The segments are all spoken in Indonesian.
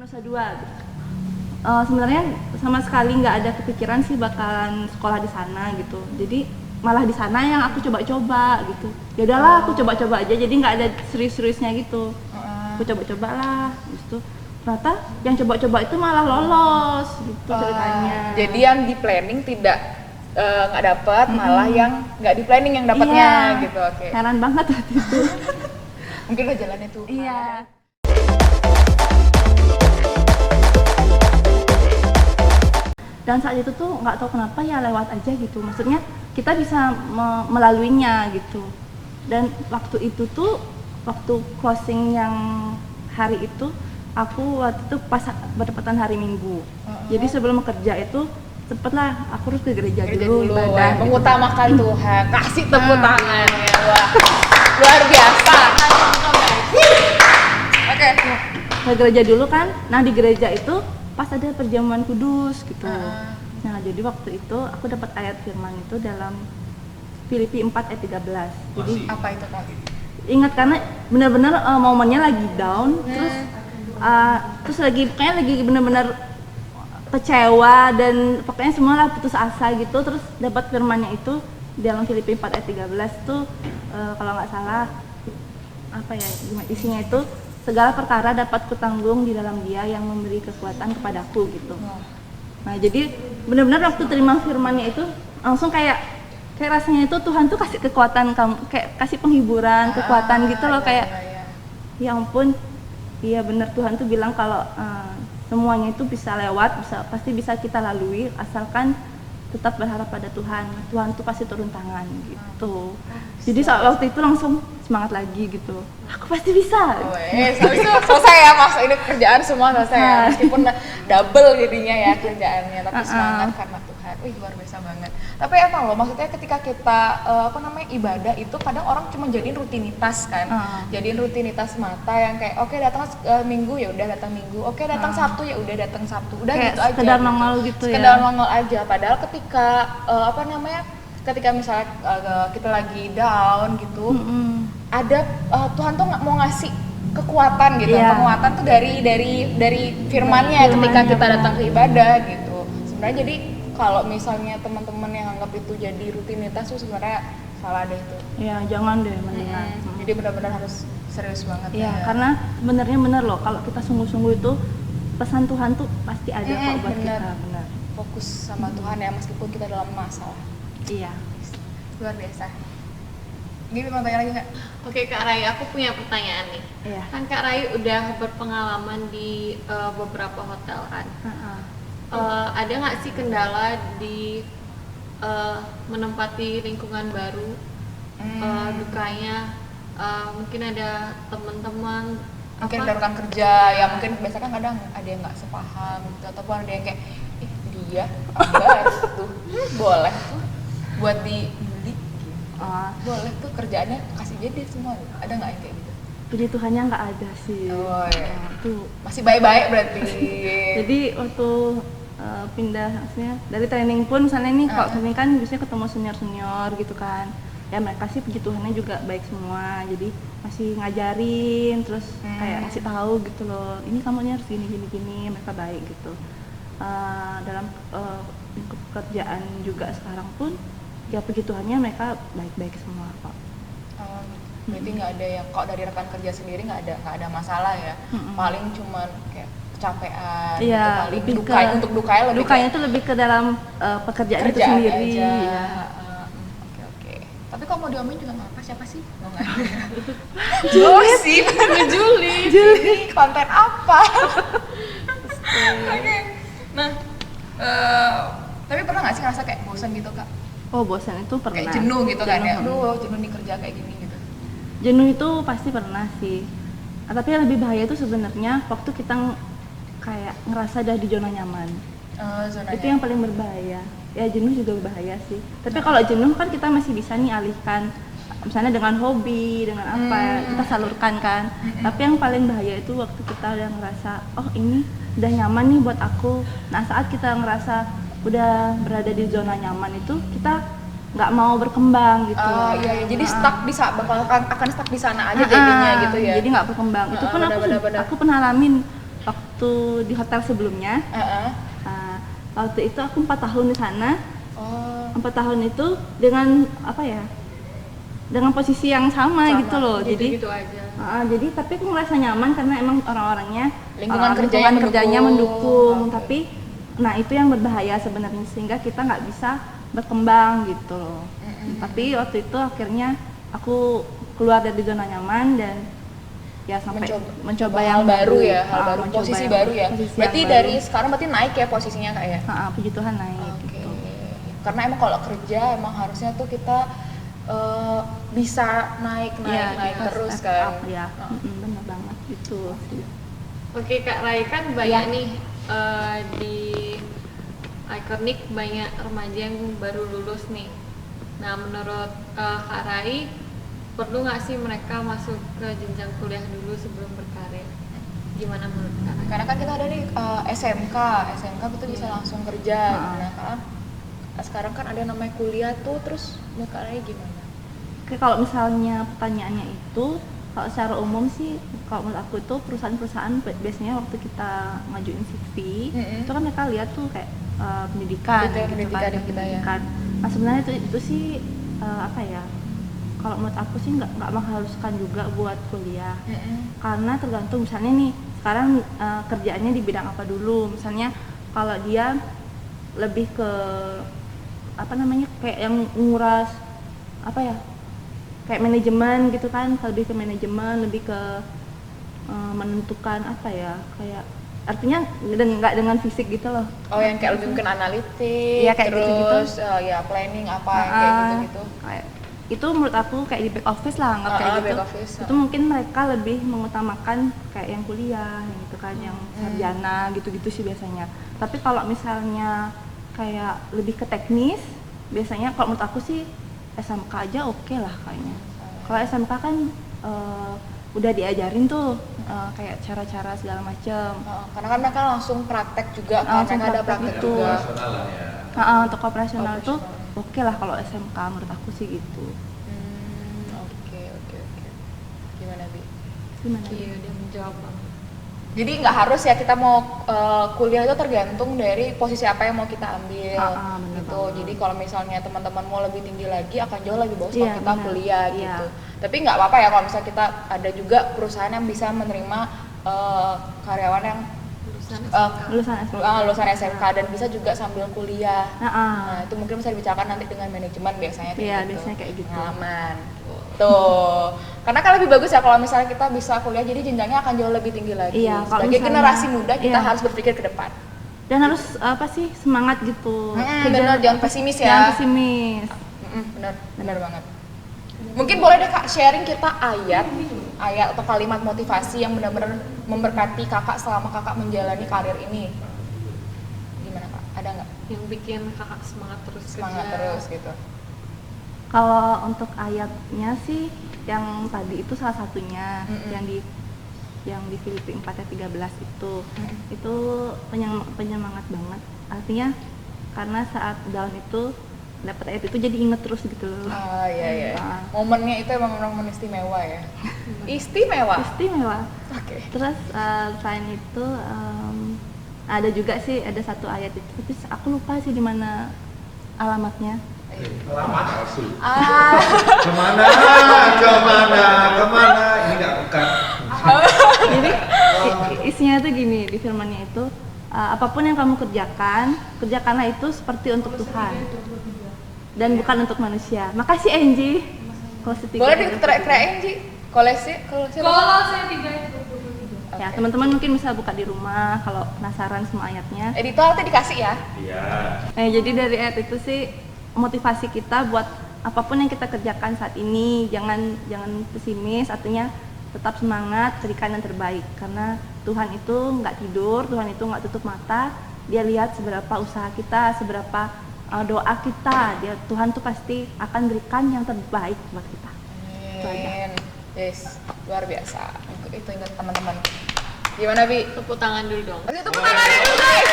Nusa Dua. Sebenarnya sama sekali nggak ada kepikiran sih bakalan sekolah di sana gitu. Jadi malah di sana yang aku coba-coba gitu. Ya udahlah aku coba-coba aja. Jadi nggak ada serius-seriusnya gitu. Aku coba-coba lah. Gitu. Ternyata yang coba-coba itu malah lolos gitu ceritanya. Jadi yang di planning tidak nggak dapat, malah yang nggak di planning yang dapatnya gitu. Oke. Heran banget waktu itu. Mungkin udah jalannya tuh. Iya. Dan saat itu tuh nggak tahu kenapa ya lewat aja gitu. Maksudnya kita bisa melaluinya gitu. Dan waktu itu tuh waktu closing yang hari itu aku waktu itu pas bertepatan hari Minggu. Jadi sebelum kerja itu sempatlah aku harus ke gereja dulu ibadah. Mengutamakan Tuhan. Kasih tepuk tangan ya. Wah. Luar biasa. Oke. Ke gereja dulu kan. Nah di gereja itu pas ada perjamuan kudus gitu. Nah jadi waktu itu aku dapat ayat firman itu dalam Filipi 4 ayat 13. Jadi apa itu Kak? Ingat karena benar-benar momennya lagi down, terus lagi pokoknya lagi benar-benar kecewa dan pokoknya semua lah putus asa gitu. Terus dapat firmannya itu dalam Filipi 4 ayat 13 tuh kalau nggak salah apa ya isinya itu, segala perkara dapat kutanggung di dalam Dia yang memberi kekuatan kepadaku gitu. Nah jadi benar-benar waktu terima firmannya itu langsung kayak rasanya itu Tuhan tuh kasih kekuatan kamu, kayak kasih penghiburan, kekuatan gitu loh, kayak ya ampun, iya benar Tuhan tuh bilang kalau semuanya itu bisa lewat, pasti bisa kita lalui asalkan tetap berharap pada Tuhan. Tuhan tuh pasti turun tangan gitu. Jadi saat waktu itu langsung semangat lagi gitu. Aku pasti bisa. Habis itu selesai ya Mas, ini kerjaan semua selesai ya. Meskipun double jadinya ya kerjaannya, tapi semangat karena Tuhan. Wih luar biasa banget. Tapi emang loh, maksudnya ketika kita ibadah itu kadang orang cuma jadiin rutinitas kan. Jadiin rutinitas mata yang kayak oke, datang Minggu ya udah datang Minggu. Oke, datang Sabtu ya udah datang Sabtu. Udah kayak gitu aja. Sekedar nongol gitu ya. Sekedar nongol aja. Padahal ketika ketika misalnya kita lagi down gitu, ada Tuhan tuh nggak mau ngasih kekuatan gitu, penguatan tuh dari firman-Nya ketika kita datang ke ibadah gitu. Sebenarnya jadi kalau misalnya teman-teman yang anggap itu jadi rutinitas tuh sebenarnya salah deh itu. Iya, jangan deh mendingan. Jadi benar-benar harus serius banget. Iya, karena sebenarnya benar loh kalau kita sungguh-sungguh itu pesan Tuhan tuh pasti ada kok buat kita, benar. Fokus sama Tuhan ya meskipun kita dalam masalah. Iya. Luar biasa. Gini mau tanya lagi nggak? Oke Kak Rai, aku punya pertanyaan nih. Iya. Kan Kak Rai udah berpengalaman di beberapa hotel kan. Ada nggak sih kendala di menempati lingkungan baru? Dukanya mungkin ada teman-teman mungkin ada rekan kerja ya, mungkin biasa kan kadang ada yang nggak sepaham gitu, ataupun ada yang kayak dia tuh boleh tuh buat dibeli gitu. Boleh tuh kerjaannya kasih jadi semua, ada nggak yang kayak gitu? Puji Tuhannya nggak ada sih. Tuh masih baik-baik berarti. Jadi waktu pindah, maksudnya dari training pun misalnya nih kalau training kan biasanya ketemu senior gitu kan, ya mereka sih puji Tuhannya juga baik semua, jadi masih ngajarin terus kayak masih tahu gitu loh, ini kamu harus gini, mereka baik gitu. Dalam pekerjaan juga sekarang pun ya puji Tuhannya mereka baik-baik semua kok. Berarti nggak ada yang kok dari rekan kerja sendiri nggak ada masalah ya. Paling cuman kayak kecapean gitu, paling untuk dukanya itu lebih ke dalam pekerjaan itu sendiri aja. Ya. Oke. Tapi kalau mau diomongin juga nggak apa, siapa sih? Nggak ada. Juli konten apa? Oke. Nah, tapi pernah nggak sih ngerasa kayak bosan gitu Kak? Oh bosan itu pernah. Kayak jenuh gitu kan ya? Aduh jenuh nih kerja kayak gini gitu. Jenuh itu pasti pernah sih. Tapi yang lebih bahaya itu sebenarnya waktu kita kayak ngerasa udah di zona nyaman. Itu yang paling berbahaya. Ya jenuh juga berbahaya sih. Tapi kalau jenuh kan kita masih bisa nih alihkan, misalnya dengan hobi, dengan apa kita salurkan kan. Tapi yang paling bahaya itu waktu kita udah ngerasa, oh ini udah nyaman nih buat aku. Nah saat kita ngerasa udah berada di zona nyaman itu kita nggak mau berkembang gitu. Iya. Jadi akan stuck di sana aja jadinya gitu ya. Jadi nggak berkembang. Itu pun aku pernah alamin waktu di hotel sebelumnya. Heeh. Waktu itu aku 4 tahun di sana. Oh. 4 tahun itu dengan apa ya? Dengan posisi yang sama gitu loh. Gitu aja. Jadi tapi aku merasa nyaman karena emang orang-orangnya Lingkungan kerjanya mendukung. Oh, okay. Tapi nah itu yang berbahaya sebenarnya sehingga kita nggak bisa berkembang gitu loh. Tapi waktu itu akhirnya aku keluar dari zona nyaman dan ya sampai mencoba yang baru ya, hal baru, mencoba posisi yang baru ya. posisi Berarti yang dari baru. sekarang berarti naik ya posisinya Kak ya? Puji Tuhan naik Oke. gitu. Karena emang kalau kerja emang harusnya tuh kita bisa naik Kita terus step kan. up, ya. Benar banget gitu. Oke Kak Rai, kan banyak nih di Iconic banyak remaja yang baru lulus nih. Nah menurut Kak Rai, perlu nggak sih mereka masuk ke jenjang kuliah dulu sebelum berkarir? Gimana menurut Kak Rai? Karena kan kita ada nih SMK itu bisa langsung kerja. Nah kan sekarang kan ada namanya kuliah tuh, terus menurut Kak Rai gimana? Oke, kalau misalnya pertanyaannya itu, kalau secara umum sih, kalau menurut aku itu perusahaan-perusahaan biasanya waktu kita ngajuin CV, itu kan mereka lihat tuh kayak pendidikan, pendidikan. Nah sebenarnya itu sih apa ya? Kalau menurut aku sih nggak mengharuskan juga buat kuliah, karena tergantung misalnya nih sekarang kerjaannya di bidang apa dulu. Misalnya kalau dia lebih ke apa namanya kayak yang nguras apa ya? Kayak manajemen gitu kan, lebih ke manajemen, lebih ke menentukan apa ya, kayak artinya nggak dengan fisik gitu loh. Oh yang kayak lebih mungkin analitik, ya, kayak terus gitu. Ya planning apa kayak gitu-gitu. Kayak, itu menurut aku kayak di back office lah, anggap kayak gitu. Back office, itu mungkin mereka lebih mengutamakan kayak yang kuliah, yang gitu kan, yang sarjana gitu-gitu sih biasanya. Tapi kalau misalnya kayak lebih ke teknis, biasanya kalau menurut aku sih SMK aja oke lah kayaknya. Kalau SMK kan udah diajarin tuh kayak cara-cara segala macam. Karena kan mereka langsung praktek juga, kan mereka ada praktek itu. juga. Untuk operasional tuh oke lah kalau SMK menurut aku sih gitu. Oke. Gimana Bi? Iya, dia menjawab banget. Jadi nggak harus ya kita mau kuliah itu tergantung dari posisi apa yang mau kita ambil gitu. Jadi kalau misalnya teman-teman mau lebih tinggi lagi akan jauh lebih bagus kalau kita kuliah gitu. Tapi nggak apa-apa ya kalau misalnya kita ada juga perusahaan yang bisa menerima karyawan yang lulusan SMK dan bisa juga sambil kuliah. Nah itu mungkin bisa dibicarakan nanti dengan manajemen biasanya kayak gitu. Biasanya kayak gitu. Aman. Tuh, karena kan lebih bagus ya kalau misalnya kita bisa kuliah, jadi jenjangnya akan jauh lebih tinggi lagi. Sebagai generasi muda kita harus berpikir ke depan. Dan harus apa sih, semangat gitu. Benar, jangan pesimis ya. Jangan pesimis. Benar banget. Mungkin boleh deh Kak sharing kita ayat atau kalimat motivasi yang benar-benar memberkati Kakak selama Kakak menjalani karir ini. Gimana Kak? Ada nggak? Yang bikin Kakak semangat terus gitu. Kalau untuk ayatnya sih yang tadi itu salah satunya, yang di Filipi 4:13 itu penyemangat banget. Artinya karena saat down itu dapat ayat itu jadi inget terus gitu loh. Iya. Momennya itu emang momen istimewa ya. Istimewa. Oke. Terus selain itu ada juga sih, ada satu ayat itu, tapi aku lupa sih di mana alamatnya. Alamat palsu. Kemana? Ini nggak bukan. Jadi isinya itu gini, di firmannya itu apapun yang kamu kerjakanlah itu seperti untuk Tuhan dan bukan untuk manusia. Makasih Angie. Boleh di-track Angie. Kolose 3. Ya, teman-teman mungkin bisa buka di rumah kalau penasaran sama ayatnya. Editor nanti dikasih ya. Iya. Jadi dari ayat itu sih motivasi kita buat apapun yang kita kerjakan saat ini, jangan pesimis, artinya tetap semangat, berikan yang terbaik, karena Tuhan itu nggak tidur, Tuhan itu nggak tutup mata, Dia lihat seberapa usaha kita, seberapa doa kita, Tuhan tuh pasti akan berikan yang terbaik buat kita. Amin. Yes, luar biasa. Itu ingat teman-teman. Gimana Bi? Tepuk tangan dulu dong. Tepuk tangan dulu guys.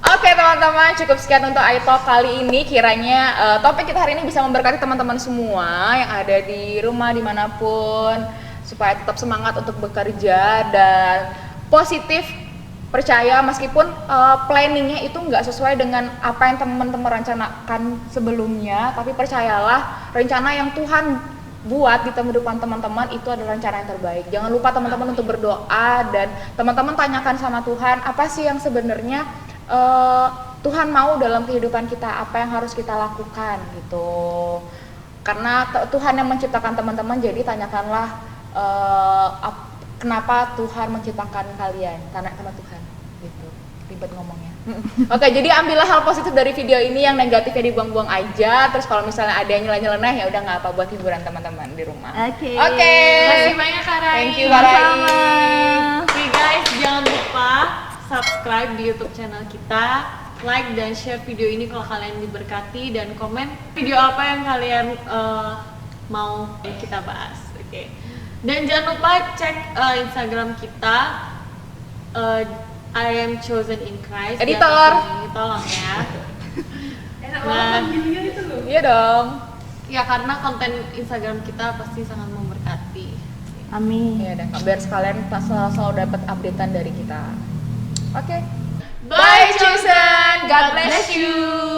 Oke teman-teman, cukup sekian untuk iTalk kali ini. Kiranya topik kita hari ini bisa memberkati teman-teman semua yang ada di rumah dimanapun. supaya tetap semangat untuk bekerja dan positif, percaya meskipun planningnya itu nggak sesuai dengan apa yang teman-teman rencanakan sebelumnya, tapi percayalah rencana yang Tuhan buat di kehidupan teman-teman itu adalah rencana yang terbaik. Jangan lupa teman-teman untuk berdoa dan teman-teman tanyakan sama Tuhan apa sih yang sebenarnya Tuhan mau dalam kehidupan kita, apa yang harus kita lakukan gitu. Karena Tuhan yang menciptakan teman-teman, jadi tanyakanlah kenapa Tuhan menciptakan kalian, tanya sama Tuhan gitu. Ribet ngomongnya. Oke, jadi ambillah hal positif dari video ini, yang negatifnya dibuang-buang aja. Terus kalau misalnya ada yang nyeleneh ya udah nggak apa, buat hiburan teman-teman di rumah. Oke. Terima kasih banyak Kak Rai. Thank you Kak Rai. Sama-sama. Oke guys, jangan lupa subscribe di YouTube channel kita, like dan share video ini kalau kalian diberkati, dan komen video apa yang kalian mau kita bahas. Oke. Dan jangan lupa cek Instagram kita, I am chosen in Christ. Editor. Tolong ya. Enak banget videonya itu loh. Iya dong. Ya karena konten Instagram kita pasti sangat memberkati. Amin. Iya dan biar sekalian selalu dapat updatean dari kita. Oke. Bye, Chosen. God bless you.